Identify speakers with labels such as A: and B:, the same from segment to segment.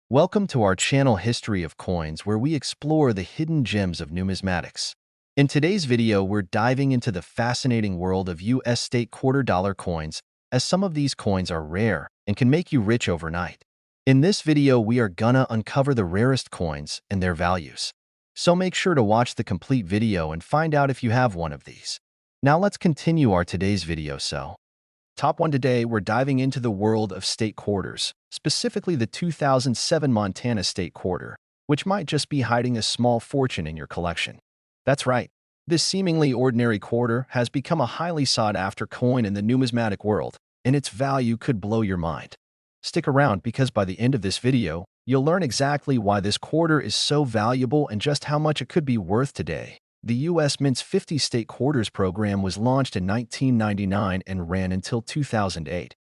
A: Welcome to our channel History of Coins, where we explore the hidden gems of numismatics. In today's video, we're diving into the fascinating world of U.S. state quarter-dollar coins, as some of these coins are rare and can make you rich overnight. In this video, we are gonna uncover the rarest coins and their values. So make sure to watch the complete video and find out if you have one of these. Now let's continue our today's video. Top 1 today, we're diving into the world of state quarters, specifically the 2007 Montana state quarter, which might just be hiding a small fortune in your collection. That's right, this seemingly ordinary quarter has become a highly sought-after coin in the numismatic world, and its value could blow your mind. Stick around because by the end of this video, you'll learn exactly why this quarter is so valuable and just how much it could be worth today. The U.S. Mint's 50 state quarters program was launched in 1999 and ran until 2008.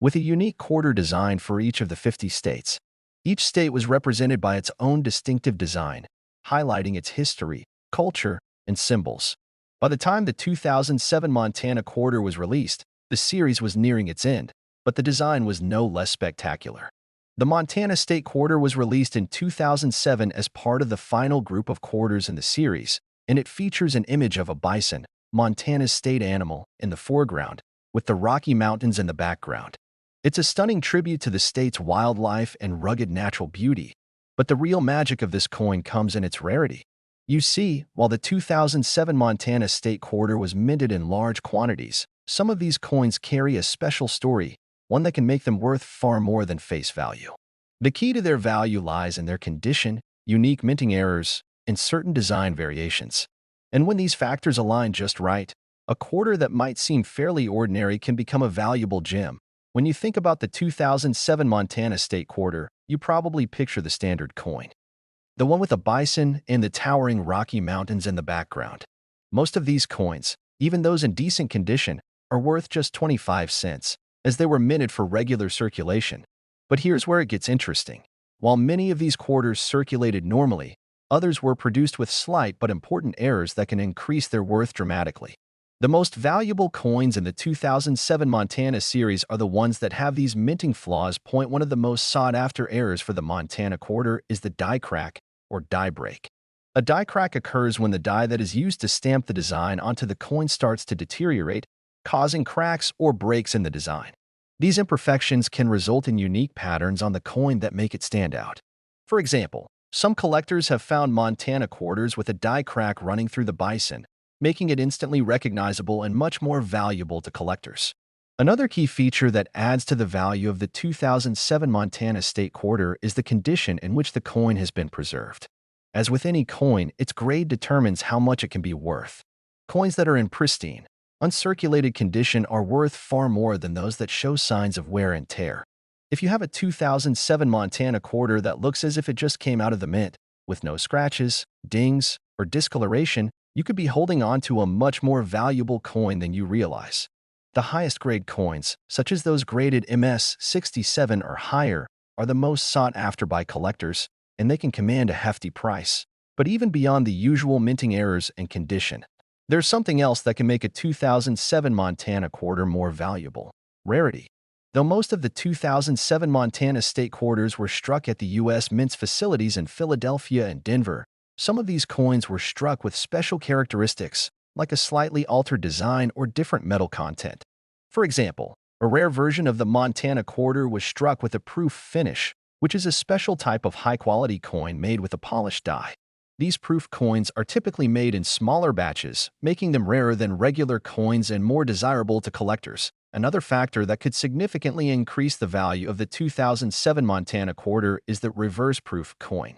A: With a unique quarter design for each of the 50 states, each state was represented by its own distinctive design, highlighting its history, culture, and symbols. By the time the 2007 Montana quarter was released, the series was nearing its end, but the design was no less spectacular. The Montana state quarter was released in 2007 as part of the final group of quarters in the series, and it features an image of a bison, Montana's state animal, in the foreground, with the Rocky Mountains in the background. It's a stunning tribute to the state's wildlife and rugged natural beauty, but the real magic of this coin comes in its rarity. You see, while the 2007 Montana state quarter was minted in large quantities, some of these coins carry a special story, one that can make them worth far more than face value. The key to their value lies in their condition, unique minting errors, and certain design variations. And when these factors align just right, a quarter that might seem fairly ordinary can become a valuable gem. When you think about the 2007 Montana state quarter, you probably picture the standard coin, the one with a bison and the towering Rocky Mountains in the background. Most of these coins, even those in decent condition, are worth just 25 cents, as they were minted for regular circulation. But here's where it gets interesting. While many of these quarters circulated normally, others were produced with slight but important errors that can increase their worth dramatically. The most valuable coins in the 2007 Montana series are the ones that have these minting flaws. One of the most sought-after errors for the Montana quarter is the die crack or die break. A die crack occurs when the die that is used to stamp the design onto the coin starts to deteriorate, causing cracks or breaks in the design. These imperfections can result in unique patterns on the coin that make it stand out. For example, some collectors have found Montana quarters with a die crack running through the bison, making it instantly recognizable and much more valuable to collectors. Another key feature that adds to the value of the 2007 Montana state quarter is the condition in which the coin has been preserved. As with any coin, its grade determines how much it can be worth. Coins that are in pristine, uncirculated condition are worth far more than those that show signs of wear and tear. If you have a 2007 Montana quarter that looks as if it just came out of the mint, with no scratches, dings, or discoloration, you could be holding on to a much more valuable coin than you realize. The highest grade coins, such as those graded MS-67 or higher, are the most sought after by collectors, and they can command a hefty price. But even beyond the usual minting errors and condition, there's something else that can make a 2007 Montana quarter more valuable: rarity. Though most of the 2007 Montana state quarters were struck at the U.S. Mint's facilities in Philadelphia and Denver, some of these coins were struck with special characteristics, like a slightly altered design or different metal content. For example, a rare version of the Montana quarter was struck with a proof finish, which is a special type of high-quality coin made with a polished die. These proof coins are typically made in smaller batches, making them rarer than regular coins and more desirable to collectors. Another factor that could significantly increase the value of the 2007 Montana quarter is the reverse-proof coin.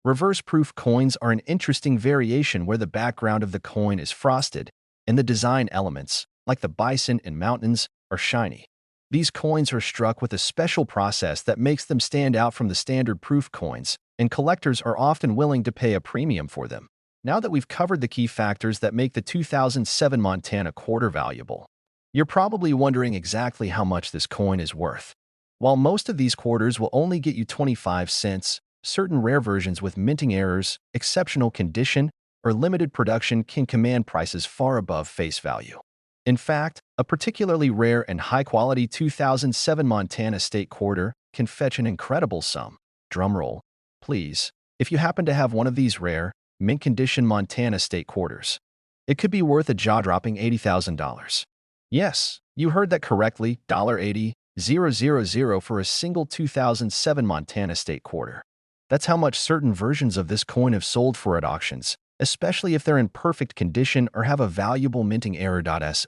A: Reverse-proof coins are an interesting variation where the background of the coin is frosted, and the design elements, like the bison and mountains, are shiny. These coins are struck with a special process that makes them stand out from the standard proof coins, and collectors are often willing to pay a premium for them. Now that we've covered the key factors that make the 2007 Montana quarter valuable, you're probably wondering exactly how much this coin is worth. While most of these quarters will only get you 25 cents, certain rare versions with minting errors, exceptional condition, or limited production can command prices far above face value. In fact, a particularly rare and high-quality 2007 Montana state quarter can fetch an incredible sum. drumroll, please, if you happen to have one of these rare, mint-condition Montana state quarters. It could be worth a jaw-dropping $80,000. Yes, you heard that correctly, $80,000 for a single 2007 Montana state quarter. That's how much certain versions of this coin have sold for at auctions, especially if they're in perfect condition or have a valuable minting error.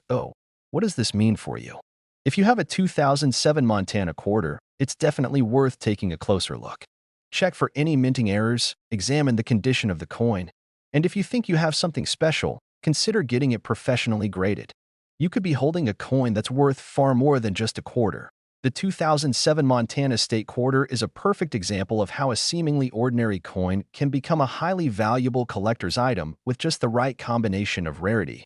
A: So, what does this mean for you? If you have a 2007 Montana quarter, it's definitely worth taking a closer look. Check for any minting errors, examine the condition of the coin, and if you think you have something special, consider getting it professionally graded. You could be holding a coin that's worth far more than just a quarter. The 2007 Montana state quarter is a perfect example of how a seemingly ordinary coin can become a highly valuable collector's item with just the right combination of rarity,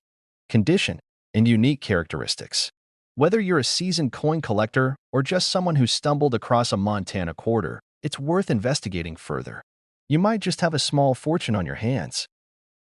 A: condition, and unique characteristics. Whether you're a seasoned coin collector or just someone who stumbled across a Montana quarter, it's worth investigating further. You might just have a small fortune on your hands.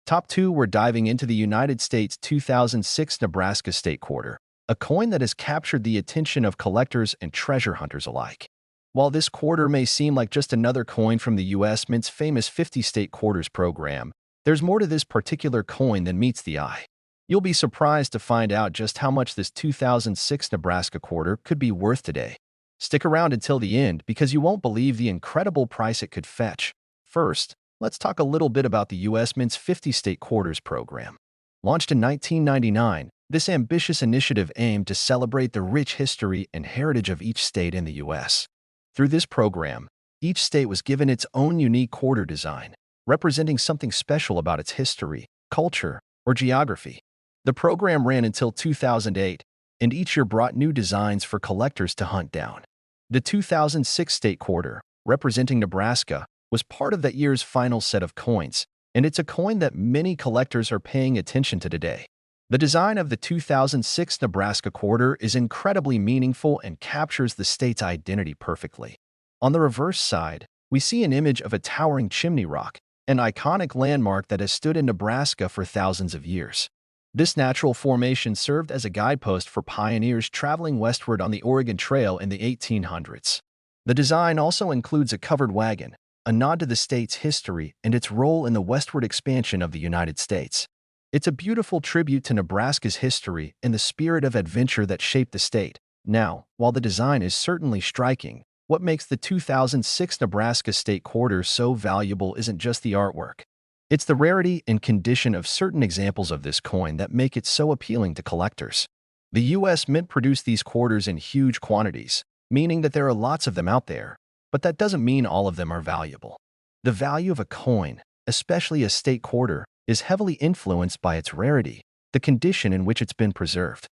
A: Top 2, we're diving into the United States 2006 Nebraska state quarter, a coin that has captured the attention of collectors and treasure hunters alike. While this quarter may seem like just another coin from the U.S. Mint's famous 50 state quarters program, there's more to this particular coin than meets the eye. You'll be surprised to find out just how much this 2006 Nebraska quarter could be worth today. Stick around until the end because you won't believe the incredible price it could fetch. First, let's talk a little bit about the U.S. Mint's 50 state quarters program. Launched in 1999, this ambitious initiative aimed to celebrate the rich history and heritage of each state in the U.S. Through this program, each state was given its own unique quarter design, representing something special about its history, culture, or geography. The program ran until 2008, and each year brought new designs for collectors to hunt down. The 2006 state quarter, representing Nebraska, was part of that year's final set of coins, and it's a coin that many collectors are paying attention to today. The design of the 2006 Nebraska quarter is incredibly meaningful and captures the state's identity perfectly. On the reverse side, we see an image of a towering chimney rock, an iconic landmark that has stood in Nebraska for thousands of years. This natural formation served as a guidepost for pioneers traveling westward on the Oregon Trail in the 1800s. The design also includes a covered wagon, a nod to the state's history and its role in the westward expansion of the United States. It's a beautiful tribute to Nebraska's history and the spirit of adventure that shaped the state. Now, while the design is certainly striking, what makes the 2006 Nebraska state quarter so valuable isn't just the artwork. It's the rarity and condition of certain examples of this coin that make it so appealing to collectors. The U.S. Mint produced these quarters in huge quantities, meaning that there are lots of them out there, but that doesn't mean all of them are valuable. The value of a coin, especially a state quarter, is heavily influenced by its rarity, the condition in which it's been preserved,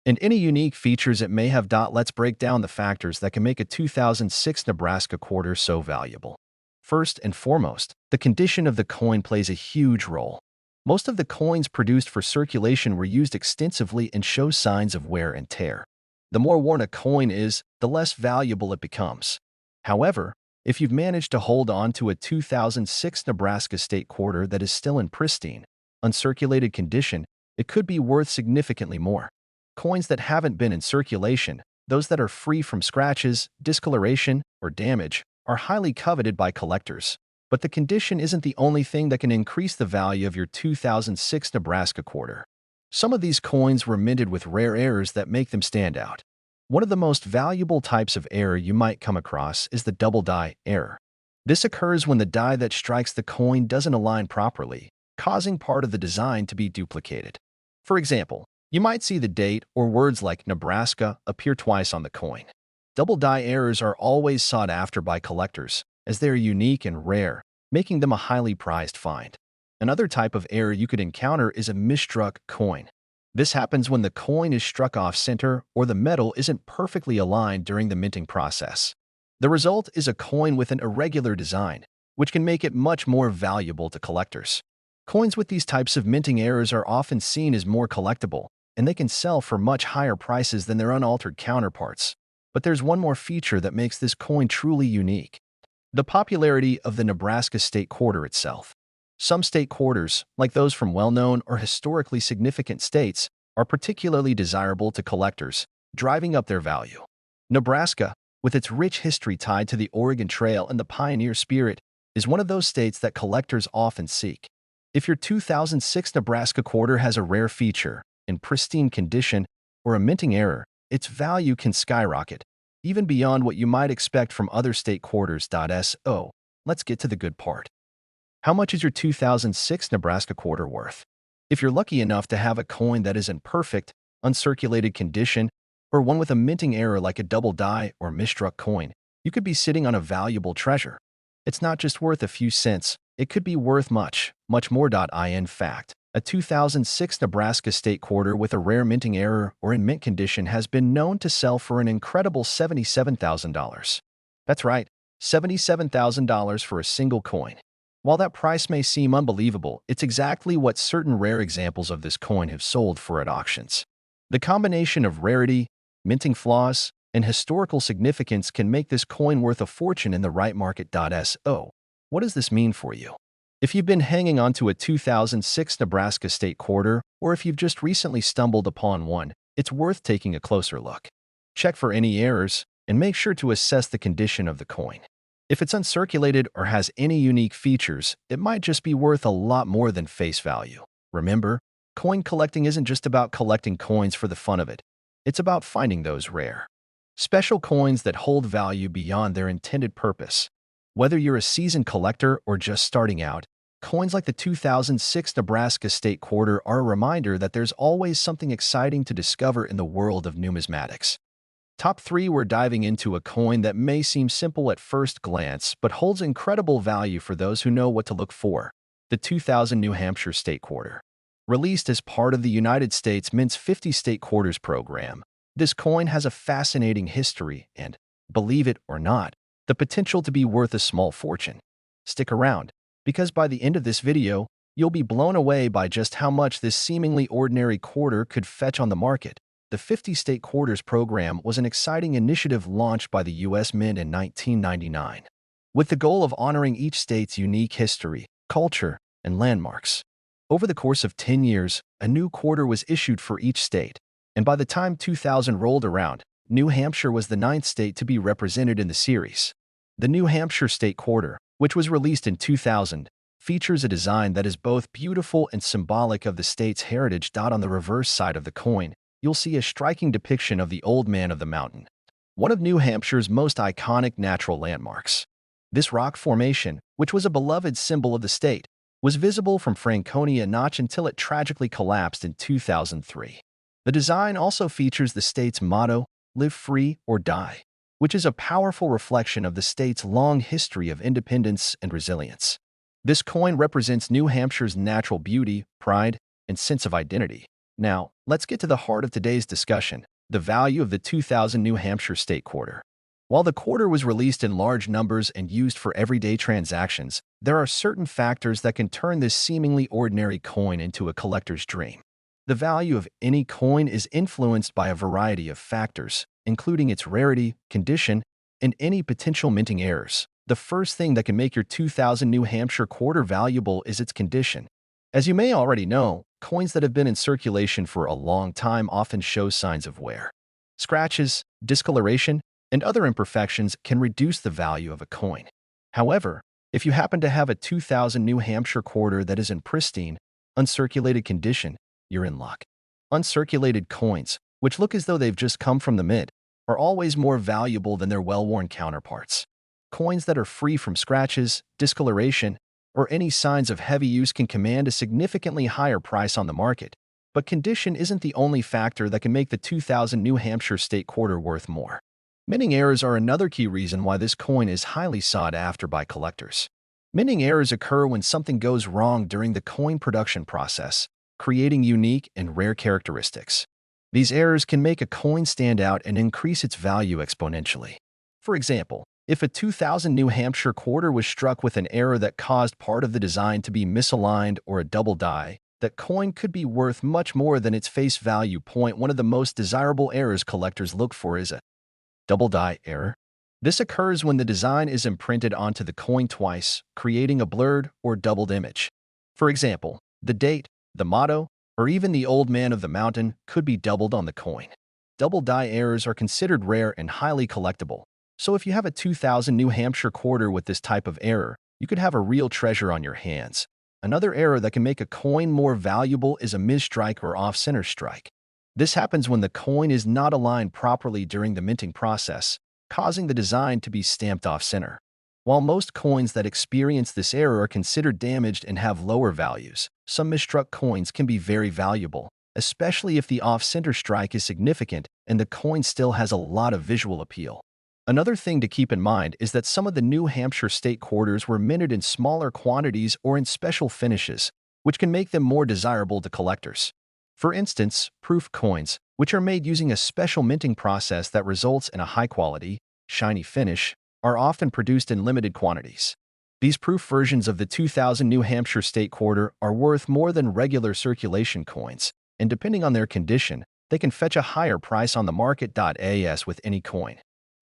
A: and any unique features it may have. Let's break down the factors that can make a 2006 Nebraska quarter so valuable. First and foremost, the condition of the coin plays a huge role. Most of the coins produced for circulation were used extensively and show signs of wear and tear. The more worn a coin is, the less valuable it becomes. However, if you've managed to hold on to a 2006 Nebraska state quarter that is still in pristine, uncirculated condition, it could be worth significantly more. Coins that haven't been in circulation, those that are free from scratches, discoloration, or damage, are highly coveted by collectors. But the condition isn't the only thing that can increase the value of your 2006 Nebraska quarter. Some of these coins were minted with rare errors that make them stand out. One of the most valuable types of error you might come across is the double die error. This occurs when the die that strikes the coin doesn't align properly, causing part of the design to be duplicated. For example, you might see the date or words like Nebraska appear twice on the coin. Double die errors are always sought after by collectors, as they are unique and rare, making them a highly prized find. Another type of error you could encounter is a misstruck coin. This happens when the coin is struck off-center or the metal isn't perfectly aligned during the minting process. The result is a coin with an irregular design, which can make it much more valuable to collectors. Coins with these types of minting errors are often seen as more collectible, and they can sell for much higher prices than their unaltered counterparts. But there's one more feature that makes this coin truly unique: the popularity of the Nebraska state quarter itself. Some state quarters, like those from well-known or historically significant states, are particularly desirable to collectors, driving up their value. Nebraska, with its rich history tied to the Oregon Trail and the pioneer spirit, is one of those states that collectors often seek. If your 2006 Nebraska quarter has a rare feature, in pristine condition, or a minting error, its value can skyrocket, even beyond what you might expect from other state quarters. So, let's get to the good part. How much is your 2006 Nebraska quarter worth? If you're lucky enough to have a coin that is in perfect, uncirculated condition, or one with a minting error like a double die or misstruck coin, you could be sitting on a valuable treasure. It's not just worth a few cents, it could be worth much, much more. In fact, a 2006 Nebraska state quarter with a rare minting error or in mint condition has been known to sell for an incredible $77,000. That's right, $77,000 for a single coin. While that price may seem unbelievable, it's exactly what certain rare examples of this coin have sold for at auctions. The combination of rarity, minting flaws, and historical significance can make this coin worth a fortune in the right market. So, what does this mean for you? If you've been hanging on to a 2006 Nebraska state quarter, or if you've just recently stumbled upon one, it's worth taking a closer look. Check for any errors, and make sure to assess the condition of the coin. If it's uncirculated or has any unique features, it might just be worth a lot more than face value. Remember, coin collecting isn't just about collecting coins for the fun of it. It's about finding those rare, special coins that hold value beyond their intended purpose. Whether you're a seasoned collector or just starting out, coins like the 2006 Nebraska state quarter are a reminder that there's always something exciting to discover in the world of numismatics. Top 3, we're diving into a coin that may seem simple at first glance, but holds incredible value for those who know what to look for. The 2000 New Hampshire state quarter. Released as part of the United States Mint's 50 state quarters program, this coin has a fascinating history and, believe it or not, the potential to be worth a small fortune. Stick around, because by the end of this video, you'll be blown away by just how much this seemingly ordinary quarter could fetch on the market. The 50 state quarters program was an exciting initiative launched by the U.S. Mint in 1999, with the goal of honoring each state's unique history, culture, and landmarks. Over the course of 10 years, a new quarter was issued for each state, and by the time 2000 rolled around, New Hampshire was the 9th state to be represented in the series. The New Hampshire state quarter, which was released in 2000, features a design that is both beautiful and symbolic of the state's heritage. On the reverse side of the coin, you'll see a striking depiction of the Old Man of the Mountain, one of New Hampshire's most iconic natural landmarks. This rock formation, which was a beloved symbol of the state, was visible from Franconia Notch until it tragically collapsed in 2003. The design also features the state's motto, "Live free or die," which is a powerful reflection of the state's long history of independence and resilience. This coin represents New Hampshire's natural beauty, pride, and sense of identity. Now, let's get to the heart of today's discussion, the value of the 2000 New Hampshire state quarter. While the quarter was released in large numbers and used for everyday transactions, there are certain factors that can turn this seemingly ordinary coin into a collector's dream. The value of any coin is influenced by a variety of factors, including its rarity, condition, and any potential minting errors. The first thing that can make your 2000 New Hampshire quarter valuable is its condition. As you may already know, coins that have been in circulation for a long time often show signs of wear. Scratches, discoloration, and other imperfections can reduce the value of a coin. However, if you happen to have a 2000 New Hampshire quarter that is in pristine, uncirculated condition, you're in luck. Uncirculated coins, which look as though they've just come from the mint, are always more valuable than their well-worn counterparts. Coins that are free from scratches, discoloration, or any signs of heavy use can command a significantly higher price on the market. But condition isn't the only factor that can make the 2000 New Hampshire state quarter worth more. Minting errors are another key reason why this coin is highly sought after by collectors. Minting errors occur when something goes wrong during the coin production process, creating unique and rare characteristics. These errors can make a coin stand out and increase its value exponentially. For example, if a 2000 New Hampshire quarter was struck with an error that caused part of the design to be misaligned or a double die, that coin could be worth much more than its face value. One of the most desirable errors collectors look for is a double die error. This occurs when the design is imprinted onto the coin twice, creating a blurred or doubled image. For example, the date, the motto, or even the Old Man of the Mountain could be doubled on the coin. Double die errors are considered rare and highly collectible, So if you have a 2000 New Hampshire quarter with this type of error, you could have a real treasure on your hands. Another error that can make a coin more valuable is a misstrike or off-center strike. This happens when the coin is not aligned properly during the minting process, causing the design to be stamped off-center. While most coins that experience this error are considered damaged and have lower values, some misstruck coins can be very valuable, especially if the off-center strike is significant and the coin still has a lot of visual appeal. Another thing to keep in mind is that some of the New Hampshire state quarters were minted in smaller quantities or in special finishes, which can make them more desirable to collectors. For instance, proof coins, which are made using a special minting process that results in a high-quality, shiny finish, are often produced in limited quantities. These proof versions of the 2000 New Hampshire state quarter are worth more than regular circulation coins, and depending on their condition, they can fetch a higher price on the market. As with any coin,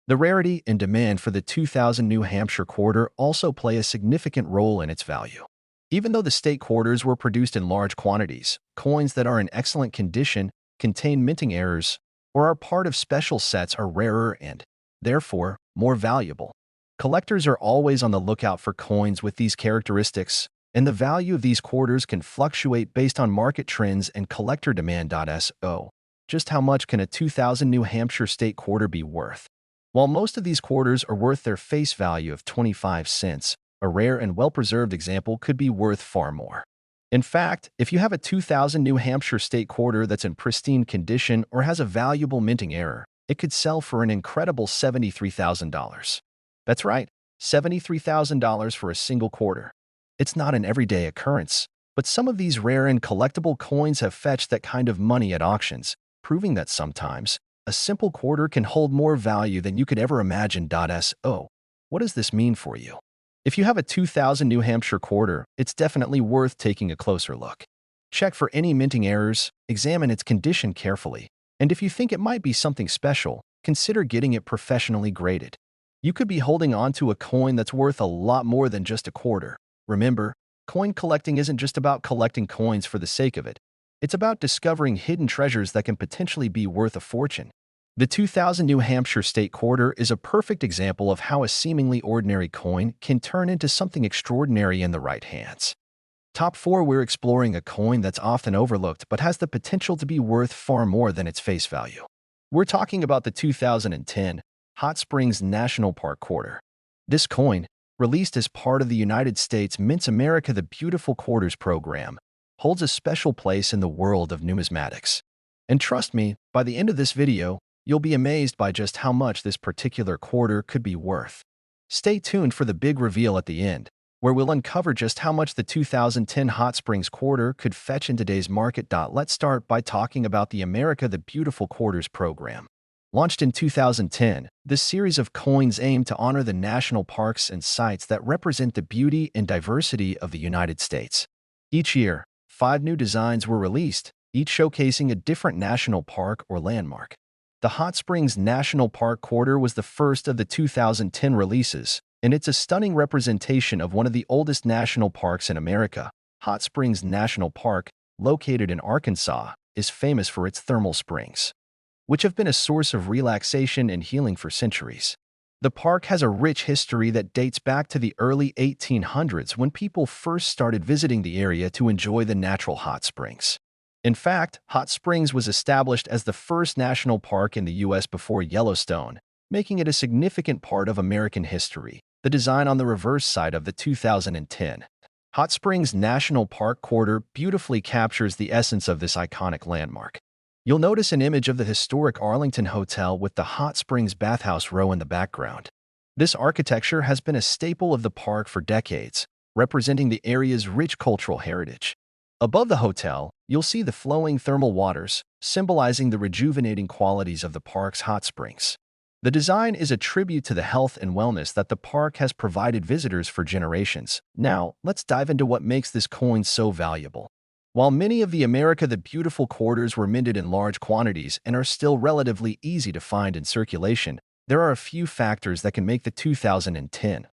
A: the rarity and demand for the 2000 New Hampshire quarter also play a significant role in its value. Even though the state quarters were produced in large quantities, coins that are in excellent condition, contain minting errors, or are part of special sets are rarer and, therefore, more valuable. Collectors are always on the lookout for coins with these characteristics, and the value of these quarters can fluctuate based on market trends and collector demand. So, just how much can a 2000 New Hampshire state quarter be worth? While most of these quarters are worth their face value of 25 cents, a rare and well-preserved example could be worth far more. In fact, if you have a 2000 New Hampshire state quarter that's in pristine condition or has a valuable minting error, it could sell for an incredible $73,000. That's right, $73,000 for a single quarter. It's not an everyday occurrence, but some of these rare and collectible coins have fetched that kind of money at auctions, proving that sometimes a simple quarter can hold more value than you could ever imagine. So, what does this mean for you? If you have a 2000 New Hampshire quarter, it's definitely worth taking a closer look. Check for any minting errors, examine its condition carefully, and if you think it might be something special, consider getting it professionally graded. You could be holding on to a coin that's worth a lot more than just a quarter. Remember, coin collecting isn't just about collecting coins for the sake of it. It's about discovering hidden treasures that can potentially be worth a fortune. The 2000 New Hampshire state quarter is a perfect example of how a seemingly ordinary coin can turn into something extraordinary in the right hands. Top 4, we're exploring a coin that's often overlooked but has the potential to be worth far more than its face value. We're talking about the 2010 Hot Springs National Park quarter. This coin, released as part of the United States Mint's America the Beautiful Quarters program, holds a special place in the world of numismatics. And trust me, by the end of this video, you'll be amazed by just how much this particular quarter could be worth. Stay tuned for the big reveal at the end, where we'll uncover just how much the 2010 Hot Springs quarter could fetch in today's market. Let's start by talking about the America the Beautiful Quarters program. Launched in 2010, this series of coins aim to honor the national parks and sites that represent the beauty and diversity of the United States. Each year, 5 new designs were released, each showcasing a different national park or landmark. The Hot Springs National Park quarter was the first of the 2010 releases, and it's a stunning representation of one of the oldest national parks in America. Hot Springs National Park, located in Arkansas, is famous for its thermal springs, which have been a source of relaxation and healing for centuries. The park has a rich history that dates back to the early 1800s when people first started visiting the area to enjoy the natural hot springs. In fact, Hot Springs was established as the first national park in the U.S. before Yellowstone, making it a significant part of American history. The design on the reverse side of the 2010 Hot Springs National Park quarter beautifully captures the essence of this iconic landmark. You'll notice an image of the historic Arlington Hotel with the Hot Springs Bathhouse Row in the background. This architecture has been a staple of the park for decades, representing the area's rich cultural heritage. Above the hotel, you'll see the flowing thermal waters, symbolizing the rejuvenating qualities of the park's hot springs. The design is a tribute to the health and wellness that the park has provided visitors for generations. Now, let's dive into what makes this coin so valuable. While many of the America the Beautiful quarters were minted in large quantities and are still relatively easy to find in circulation, there are a few factors that can make the 2010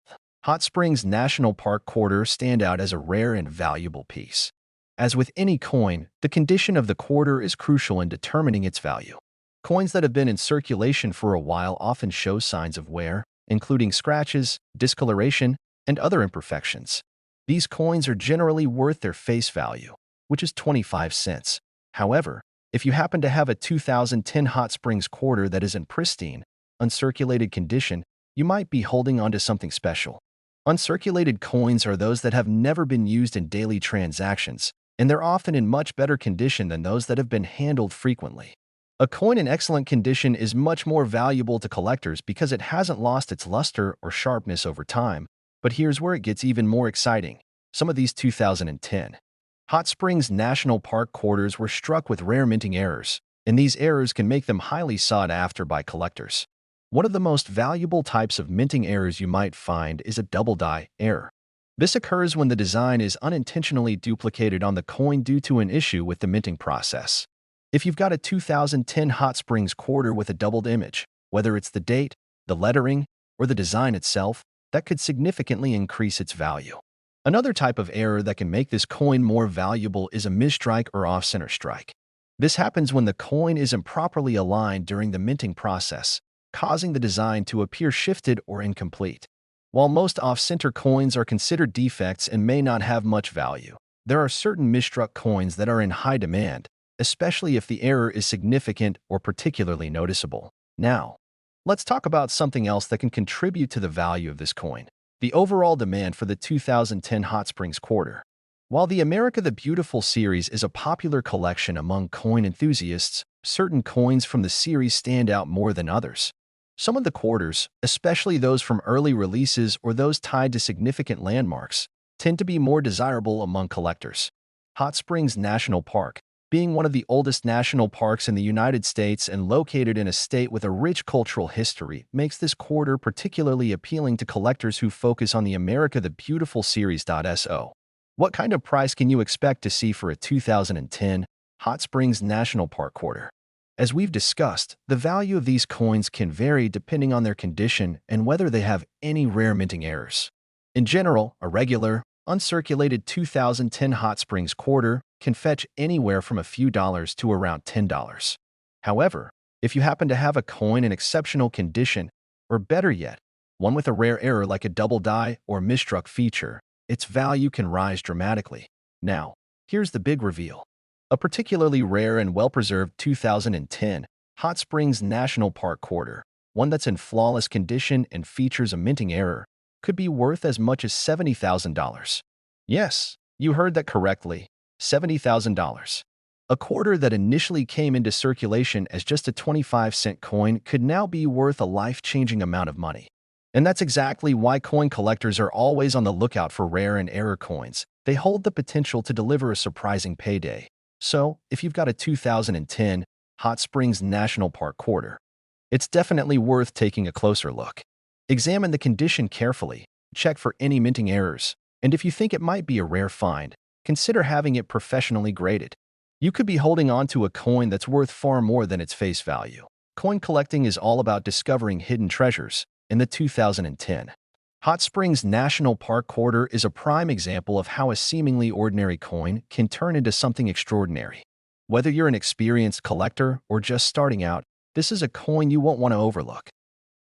A: Hot Springs National Park quarter stand out as a rare and valuable piece. As with any coin, the condition of the quarter is crucial in determining its value. Coins that have been in circulation for a while often show signs of wear, including scratches, discoloration, and other imperfections. These coins are generally worth their face value, which is 25 cents. However, if you happen to have a 2010 Hot Springs quarter that is in pristine, uncirculated condition, you might be holding onto something special. Uncirculated coins are those that have never been used in daily transactions, and they're often in much better condition than those that have been handled frequently. A coin in excellent condition is much more valuable to collectors because it hasn't lost its luster or sharpness over time. But here's where it gets even more exciting. Some of these 2010 Hot Springs National Park quarters were struck with rare minting errors, and these errors can make them highly sought after by collectors. One of the most valuable types of minting errors you might find is a double die error. This occurs when the design is unintentionally duplicated on the coin due to an issue with the minting process. If you've got a 2010 Hot Springs quarter with a doubled image, whether it's the date, the lettering, or the design itself, that could significantly increase its value. Another type of error that can make this coin more valuable is a misstrike or off-center strike. This happens when the coin is improperly aligned during the minting process, causing the design to appear shifted or incomplete. While most off-center coins are considered defects and may not have much value, there are certain misstruck coins that are in high demand, especially if the error is significant or particularly noticeable. Now, let's talk about something else that can contribute to the value of this coin: the overall demand for the 2010 Hot Springs quarter. While the America the Beautiful series is a popular collection among coin enthusiasts, certain coins from the series stand out more than others. Some of the quarters, especially those from early releases or those tied to significant landmarks, tend to be more desirable among collectors. Hot Springs National Park, being one of the oldest national parks in the United States and located in a state with a rich cultural history, makes this quarter particularly appealing to collectors who focus on the America the Beautiful series. So, what kind of price can you expect to see for a 2010 Hot Springs National Park quarter? As we've discussed, the value of these coins can vary depending on their condition and whether they have any rare minting errors. In general, a regular, uncirculated 2010 Hot Springs quarter can fetch anywhere from a few dollars to around $10. However, if you happen to have a coin in exceptional condition, or better yet, one with a rare error like a double die or misstruck feature, its value can rise dramatically. Now, here's the big reveal. A particularly rare and well-preserved 2010 Hot Springs National Park quarter, one that's in flawless condition and features a minting error, could be worth as much as $70,000. Yes, you heard that correctly, $70,000. A quarter that initially came into circulation as just a 25-cent coin could now be worth a life-changing amount of money. And that's exactly why coin collectors are always on the lookout for rare and error coins. They hold the potential to deliver a surprising payday. So, if you've got a 2010 Hot Springs National Park quarter, it's definitely worth taking a closer look. Examine the condition carefully, check for any minting errors, and if you think it might be a rare find, consider having it professionally graded. You could be holding on to a coin that's worth far more than its face value. Coin collecting is all about discovering hidden treasures. In the 2010 Hot Springs National Park quarter is a prime example of how a seemingly ordinary coin can turn into something extraordinary. Whether you're an experienced collector or just starting out, this is a coin you won't want to overlook.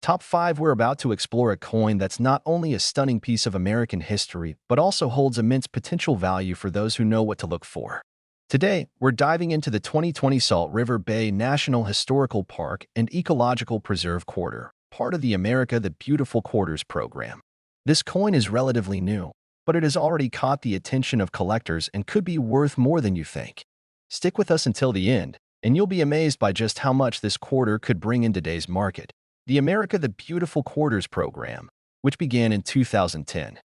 A: Top 5. We're about to explore a coin that's not only a stunning piece of American history, but also holds immense potential value for those who know what to look for. Today, we're diving into the 2020 Salt River Bay National Historical Park and Ecological Preserve quarter, part of the America the Beautiful Quarters program. This coin is relatively new, but it has already caught the attention of collectors and could be worth more than you think. Stick with us until the end, and you'll be amazed by just how much this quarter could bring in today's market. The America the Beautiful Quarters program, which began in 2010,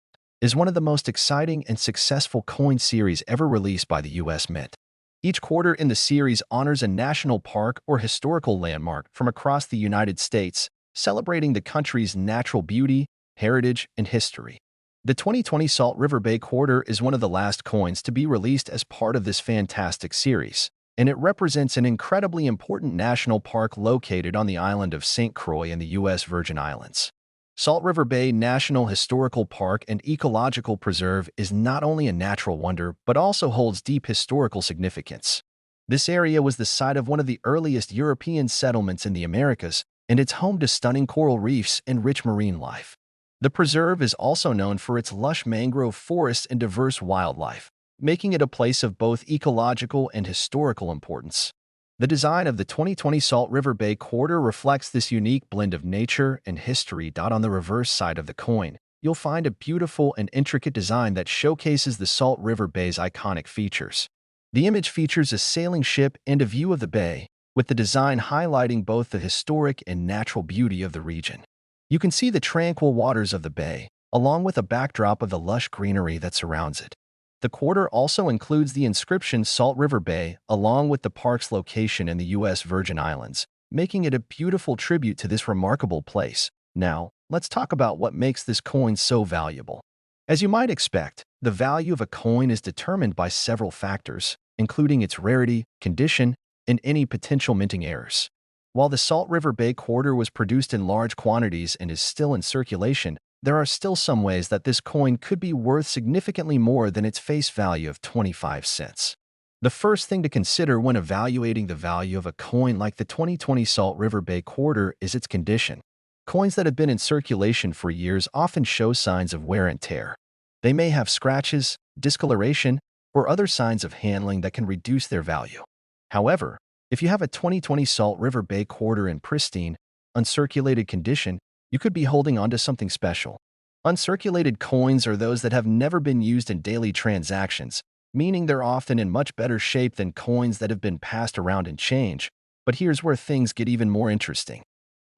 A: is one of the most exciting and successful coin series ever released by the U.S. Mint. Each quarter in the series honors a national park or historical landmark from across the United States, celebrating the country's natural beauty, heritage, and history. The 2020 Salt River Bay quarter is one of the last coins to be released as part of this fantastic series, and it represents an incredibly important national park located on the island of St. Croix in the U.S. Virgin Islands. Salt River Bay National Historical Park and Ecological Preserve is not only a natural wonder, but also holds deep historical significance. This area was the site of one of the earliest European settlements in the Americas, and it's home to stunning coral reefs and rich marine life. The preserve is also known for its lush mangrove forests and diverse wildlife, making it a place of both ecological and historical importance. The design of the 2020 Salt River Bay Quarter reflects this unique blend of nature and history. On the reverse side of the coin, you'll find a beautiful and intricate design that showcases the Salt River Bay's iconic features. The image features a sailing ship and a view of the bay, with the design highlighting both the historic and natural beauty of the region. You can see the tranquil waters of the bay, along with a backdrop of the lush greenery that surrounds it. The quarter also includes the inscription Salt River Bay, along with the park's location in the U.S. Virgin Islands, making it a beautiful tribute to this remarkable place. Now, let's talk about what makes this coin so valuable. As you might expect, the value of a coin is determined by several factors, including its rarity, condition, and any potential minting errors. While the Salt River Bay Quarter was produced in large quantities and is still in circulation, there are still some ways that this coin could be worth significantly more than its face value of 25 cents. The first thing to consider when evaluating the value of a coin like the 2020 Salt River Bay Quarter is its condition. Coins that have been in circulation for years often show signs of wear and tear. They may have scratches, discoloration, or other signs of handling that can reduce their value. However, if you have a 2020 Salt River Bay Quarter in pristine, uncirculated condition, you could be holding onto something special. Uncirculated coins are those that have never been used in daily transactions, meaning they're often in much better shape than coins that have been passed around in change. But here's where things get even more interesting.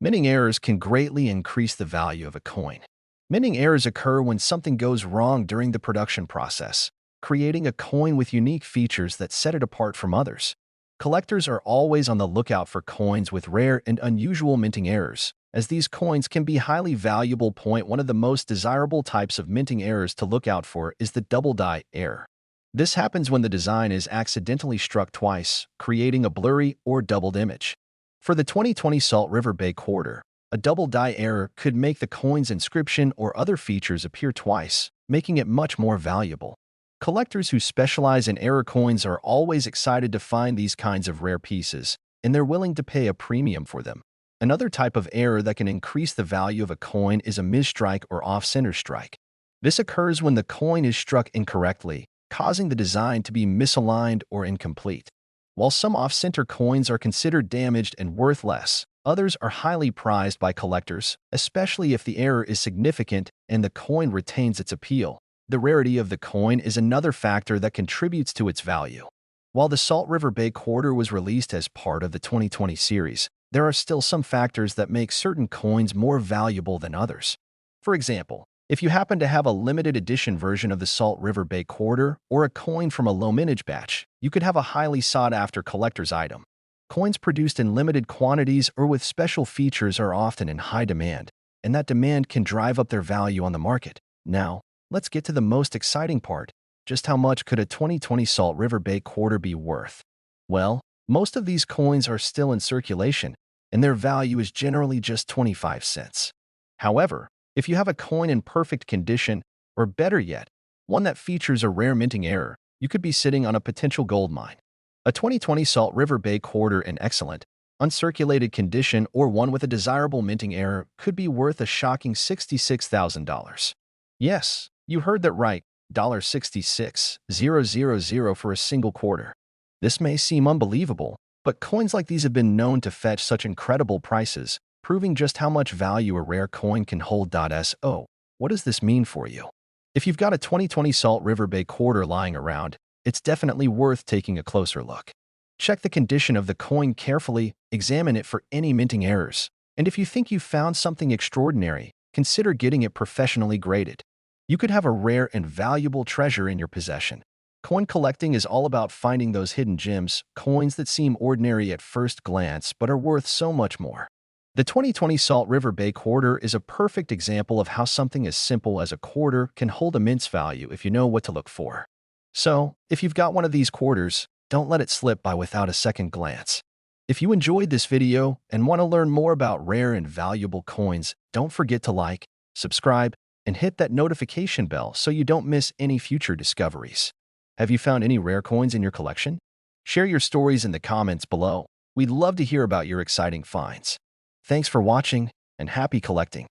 A: Minting errors can greatly increase the value of a coin. Minting errors occur when something goes wrong during the production process, creating a coin with unique features that set it apart from others. Collectors are always on the lookout for coins with rare and unusual minting errors, as these coins can be highly valuable. One of the most desirable types of minting errors to look out for is the double die error. This happens when the design is accidentally struck twice, creating a blurry or doubled image. For the 2020 Salt River Bay Quarter, a double die error could make the coin's inscription or other features appear twice, making it much more valuable. Collectors who specialize in error coins are always excited to find these kinds of rare pieces, and they're willing to pay a premium for them. Another type of error that can increase the value of a coin is a misstrike or off-center strike. This occurs when the coin is struck incorrectly, causing the design to be misaligned or incomplete. While some off-center coins are considered damaged and worth less, others are highly prized by collectors, especially if the error is significant and the coin retains its appeal. The rarity of the coin is another factor that contributes to its value. While the Salt River Bay Quarter was released as part of the 2020 series, there are still some factors that make certain coins more valuable than others. For example, if you happen to have a limited edition version of the Salt River Bay Quarter or a coin from a low mintage batch, you could have a highly sought-after collector's item. Coins produced in limited quantities or with special features are often in high demand, and that demand can drive up their value on the market. Now, let's get to the most exciting part. Just how much could a 2020 Salt River Bay Quarter be worth? Well, most of these coins are still in circulation, and their value is generally just 25 cents. However, if you have a coin in perfect condition, or better yet, one that features a rare minting error, you could be sitting on a potential gold mine. A 2020 Salt River Bay Quarter in excellent, uncirculated condition or one with a desirable minting error could be worth a shocking $66,000. Yes, you heard that right, $66,000 for a single quarter. This may seem unbelievable, but coins like these have been known to fetch such incredible prices, proving just how much value a rare coin can hold. So, what does this mean for you? If you've got a 2020 Salt River Bay Quarter lying around, it's definitely worth taking a closer look. Check the condition of the coin carefully, examine it for any minting errors, and if you think you've found something extraordinary, consider getting it professionally graded. You could have a rare and valuable treasure in your possession. Coin collecting is all about finding those hidden gems, coins that seem ordinary at first glance but are worth so much more. The 2020 Salt River Bay Quarter is a perfect example of how something as simple as a quarter can hold immense value if you know what to look for. So, if you've got one of these quarters, don't let it slip by without a second glance. If you enjoyed this video and want to learn more about rare and valuable coins, don't forget to like, subscribe, and hit that notification bell so you don't miss any future discoveries. Have you found any rare coins in your collection? Share your stories in the comments below. We'd love to hear about your exciting finds. Thanks for watching, and happy collecting.